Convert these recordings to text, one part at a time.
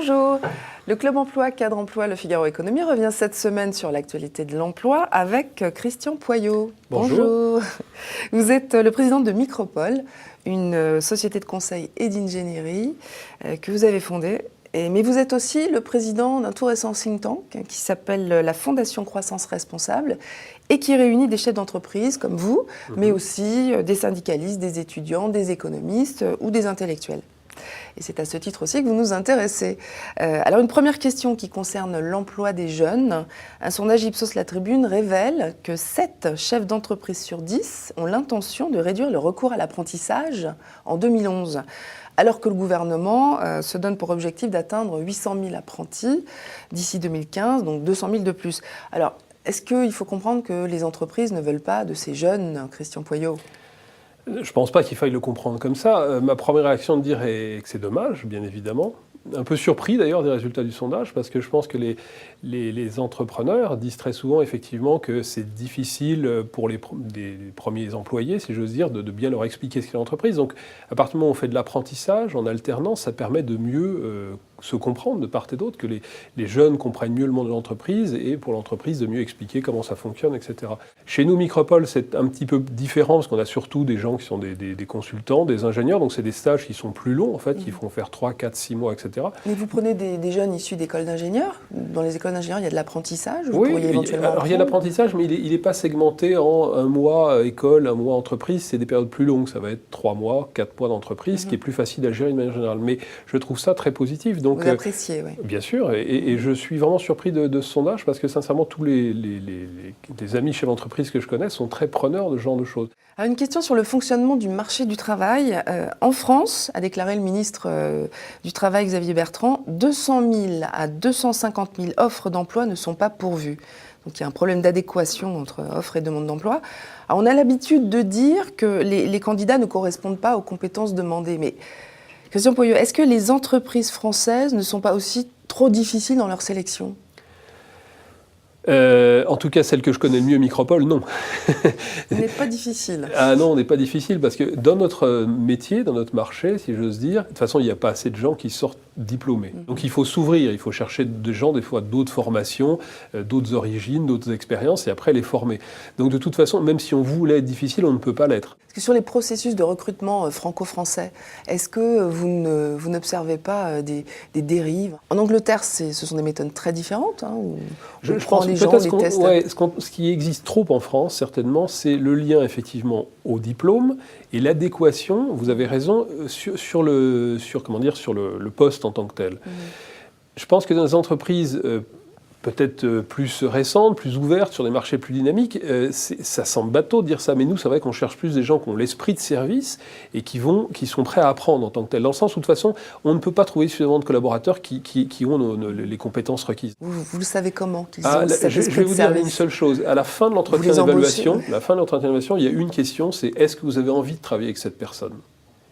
Bonjour. Le Club Emploi, Cadre Emploi, Le Figaro Économie revient cette semaine sur l'actualité de l'emploi avec Christian Poyot. Bonjour. Vous êtes le président de Micropole, une société de conseil et d'ingénierie que vous avez fondée. Mais vous êtes aussi le président d'un tout récent think tank qui s'appelle la Fondation Croissance Responsable et qui réunit des chefs d'entreprise comme vous, mais aussi des syndicalistes, des étudiants, des économistes ou des intellectuels. Et c'est à ce titre aussi que vous nous intéressez. Alors une première question qui concerne l'emploi des jeunes. Un sondage Ipsos La Tribune révèle que 7 chefs d'entreprise sur 10 ont l'intention de réduire le recours à l'apprentissage en 2011. Alors que le gouvernement se donne pour objectif d'atteindre 800 000 apprentis d'ici 2015, donc 200 000 de plus. Alors, est-ce qu'il faut comprendre que les entreprises ne veulent pas de ces jeunes, Christian Poyot ? Je ne pense pas qu'il faille le comprendre comme ça. Ma première réaction de dire est que c'est dommage, bien évidemment. Un peu surpris d'ailleurs des résultats du sondage, parce que je pense que les entrepreneurs disent très souvent effectivement que c'est difficile pour les premiers employés, si j'ose dire, de bien leur expliquer ce qu'est l'entreprise. Donc à partir du moment où on fait de l'apprentissage en alternance, ça permet de mieux se comprendre de part et d'autre, que les jeunes comprennent mieux le monde de l'entreprise et pour l'entreprise de mieux expliquer comment ça fonctionne, etc. Chez nous, Micropole, c'est un petit peu différent parce qu'on a surtout des gens qui sont des consultants, des ingénieurs, donc c'est des stages qui sont plus longs en fait, qui font faire 3, 4, 6 mois, etc. Mais vous prenez des jeunes issus d'écoles d'ingénieurs ? Dans les écoles d'ingénieurs, il y a de l'apprentissage ? Oui, alors il y a l'apprentissage, mais il n'est pas segmenté en un mois école, un mois entreprise, c'est des périodes plus longues, ça va être 3 mois, 4 mois d'entreprise, ce qui est plus facile à gérer de manière générale. Mais je trouve ça très positif. Donc, vous appréciez, oui. Bien sûr, et je suis vraiment surpris de ce sondage parce que sincèrement, tous les amis chefs d'entreprise que je connais sont très preneurs de ce genre de choses. Alors une question sur le fonctionnement du marché du travail. En France, a déclaré le ministre du Travail Xavier Bertrand, 200 000 à 250 000 offres d'emploi ne sont pas pourvues. Donc il y a un problème d'adéquation entre offre et demande d'emploi. Alors, on a l'habitude de dire que les candidats ne correspondent pas aux compétences demandées. Mais Christian Poyot, est-ce que les entreprises françaises ne sont pas aussi trop difficiles dans leur sélection ? En tout cas, celle que je connais le mieux, Micropole, non. On n'est pas difficile. Ah non, on n'est pas difficile parce que dans notre métier, dans notre marché, si j'ose dire, de toute façon, il n'y a pas assez de gens qui sortent diplômés. Donc il faut s'ouvrir, il faut chercher des gens, des fois d'autres formations, d'autres origines, d'autres expériences, et après les former. Donc de toute façon, même si on voulait être difficile, on ne peut pas l'être. Parce que sur les processus de recrutement franco-français, est-ce que vous n'observez pas des dérives ? En Angleterre, ce sont des méthodes très différentes. Hein, où je pense les gens, les tests. Ouais, ce qui existe trop en France, certainement, c'est le lien effectivement au diplôme et l'adéquation. Vous avez raison sur le poste en tant que tel. Je pense que dans les entreprises peut-être plus récentes, plus ouvertes, sur des marchés plus dynamiques, ça semble bateau de dire ça, mais nous, c'est vrai qu'on cherche plus des gens qui ont l'esprit de service et qui sont prêts à apprendre en tant que tel. Dans le sens où, de toute façon, on ne peut pas trouver suffisamment de collaborateurs qui ont les compétences requises. Vous le savez comment qu'ils ont cet je esprit vais de vous dire service. une seule chose. À la fin de l'entretien d'évaluation, il y a une question, c'est est-ce que vous avez envie de travailler avec cette personne ?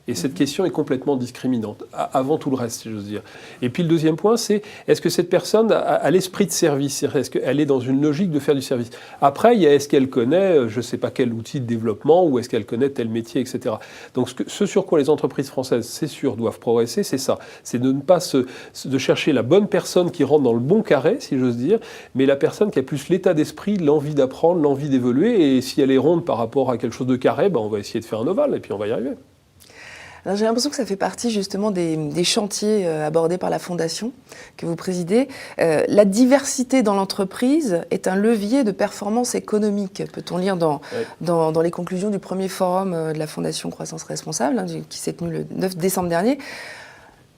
Et cette question est complètement discriminante, avant tout le reste, si j'ose dire. Et puis le deuxième point, c'est est-ce que cette personne a l'esprit de service ? Est-ce qu'elle est dans une logique de faire du service ? Après, il y a est-ce qu'elle connaît, je ne sais pas quel outil de développement, ou est-ce qu'elle connaît tel métier, etc. Donc ce sur quoi les entreprises françaises, c'est sûr, doivent progresser, c'est ça. C'est de ne pas de chercher la bonne personne qui rentre dans le bon carré, si j'ose dire, mais la personne qui a plus l'état d'esprit, l'envie d'apprendre, l'envie d'évoluer. Et si elle est ronde par rapport à quelque chose de carré, on va essayer de faire un ovale, et puis on va y arriver. Alors, j'ai l'impression que ça fait partie justement des chantiers abordés par la Fondation que vous présidez. La diversité dans l'entreprise est un levier de performance économique, peut-on lire dans les conclusions du premier forum de la Fondation Croissance Responsable, qui s'est tenu le 9 décembre dernier.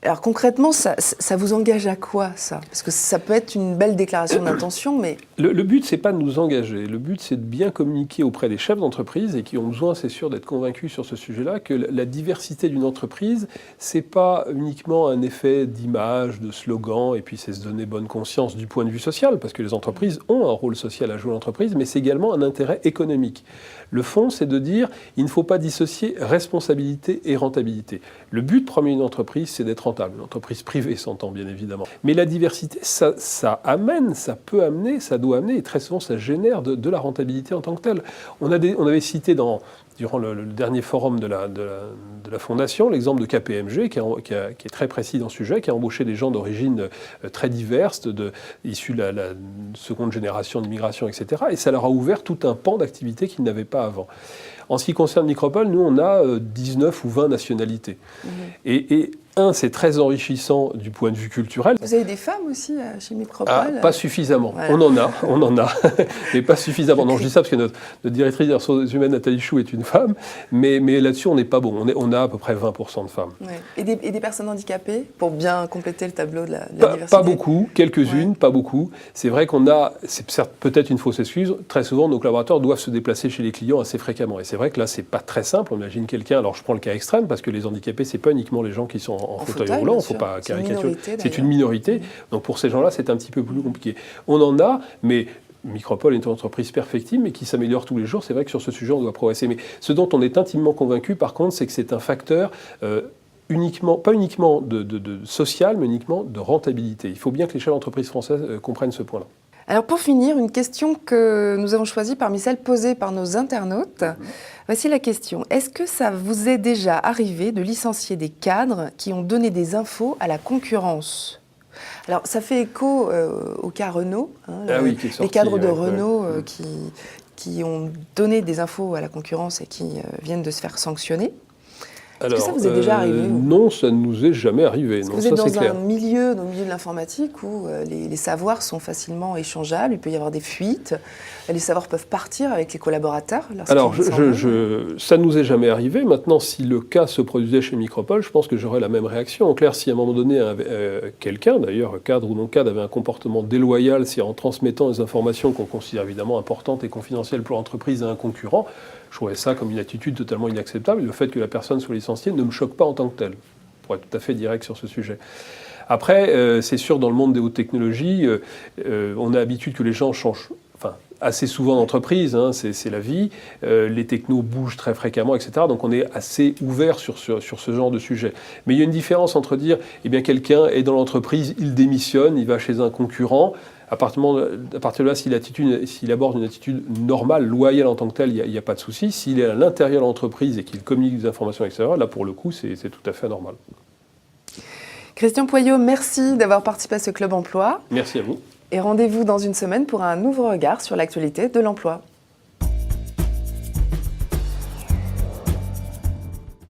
Alors concrètement, ça vous engage à quoi, ça ? Parce que ça peut être une belle déclaration d'intention, mais... Le but, c'est pas de nous engager. Le but, c'est de bien communiquer auprès des chefs d'entreprise et qui ont besoin, c'est sûr, d'être convaincus sur ce sujet-là, que la diversité d'une entreprise, c'est pas uniquement un effet d'image, de slogan, et puis c'est se donner bonne conscience du point de vue social, parce que les entreprises ont un rôle social à jouer en entreprise, mais c'est également un intérêt économique. Le fond, c'est de dire, il ne faut pas dissocier responsabilité et rentabilité. Le but premier d'une entreprise, c'est d'être rentable. Une entreprise privée s'entend bien évidemment. Mais la diversité, ça amène, ça peut amener, ça doit amener, et très souvent ça génère de la rentabilité en tant que telle. On avait cité durant le dernier forum de la Fondation, l'exemple de KPMG, qui est très précis dans ce sujet, qui a embauché des gens d'origine très diverses, issus de la seconde génération d'immigration, etc. Et ça leur a ouvert tout un pan d'activités qu'ils n'avaient pas avant. En ce qui concerne Micropole, nous, on a 19 ou 20 nationalités. Et c'est très enrichissant du point de vue culturel. Vous avez des femmes aussi chez Micropole? Pas suffisamment. Voilà. On en a, mais pas suffisamment. Non, je dis ça parce que notre directrice des ressources humaines, Nathalie Chou, est une femme, mais là-dessus, on n'est pas bon. On a à peu près 20% de femmes. Ouais. Et des personnes handicapées, pour bien compléter le tableau de la diversité? Pas beaucoup, quelques-unes, pas beaucoup. C'est vrai c'est certes peut-être une fausse excuse, très souvent, nos collaborateurs doivent se déplacer chez les clients assez fréquemment. Et c'est vrai que là, c'est pas très simple. On imagine quelqu'un, alors je prends le cas extrême, parce que les handicapés, c'est pas uniquement les gens qui sont en fauteuil roulant, il ne faut pas caricaturer. C'est une minorité. Donc pour ces gens-là, c'est un petit peu plus compliqué. On en a, mais Micropole est une entreprise perfectible, mais qui s'améliore tous les jours. C'est vrai que sur ce sujet, on doit progresser. Mais ce dont on est intimement convaincu, par contre, c'est que c'est un facteur pas uniquement de social, mais uniquement de rentabilité. Il faut bien que les chefs d'entreprise françaises comprennent ce point-là. Alors pour finir, une question que nous avons choisie parmi celles posées par nos internautes. Voici la question. Est-ce que ça vous est déjà arrivé de licencier des cadres qui ont donné des infos à la concurrence ? Alors ça fait écho au cas Renault, oui, qui est sorti, les cadres de Renault qui ont donné des infos à la concurrence et qui viennent de se faire sanctionner. Est-ce que ça vous est déjà arrivé? Non, ça ne nous est jamais arrivé. Non, vous êtes ça, dans un milieu de l'informatique où les savoirs sont facilement échangeables, il peut y avoir des fuites, les savoirs peuvent partir avec les collaborateurs. Alors, ça ne nous est jamais arrivé. Maintenant, si le cas se produisait chez Micropole, je pense que j'aurais la même réaction. En clair, si à un moment donné, quelqu'un, d'ailleurs, cadre ou non cadre, avait un comportement déloyal, c'est en transmettant des informations qu'on considère évidemment importantes et confidentielles pour l'entreprise à un concurrent, je trouvais ça comme une attitude totalement inacceptable. Le fait que la personne soit licenciée ne me choque pas en tant que tel, pour être tout à fait direct sur ce sujet. Après, c'est sûr, dans le monde des hautes technologies, on a l'habitude que les gens changent assez souvent d'entreprise, c'est la vie. Les technos bougent très fréquemment, etc. Donc on est assez ouvert sur ce genre de sujet. Mais il y a une différence entre dire, eh bien, quelqu'un est dans l'entreprise, il démissionne, il va chez un concurrent. À partir de là, s'il aborde une attitude normale, loyale en tant que telle, il n'y a pas de souci. S'il est à l'intérieur de l'entreprise et qu'il communique des informations extérieures, là, pour le coup, c'est tout à fait normal. Christian Poyot, merci d'avoir participé à ce Club Emploi. Merci à vous. Et rendez-vous dans une semaine pour un nouveau regard sur l'actualité de l'emploi.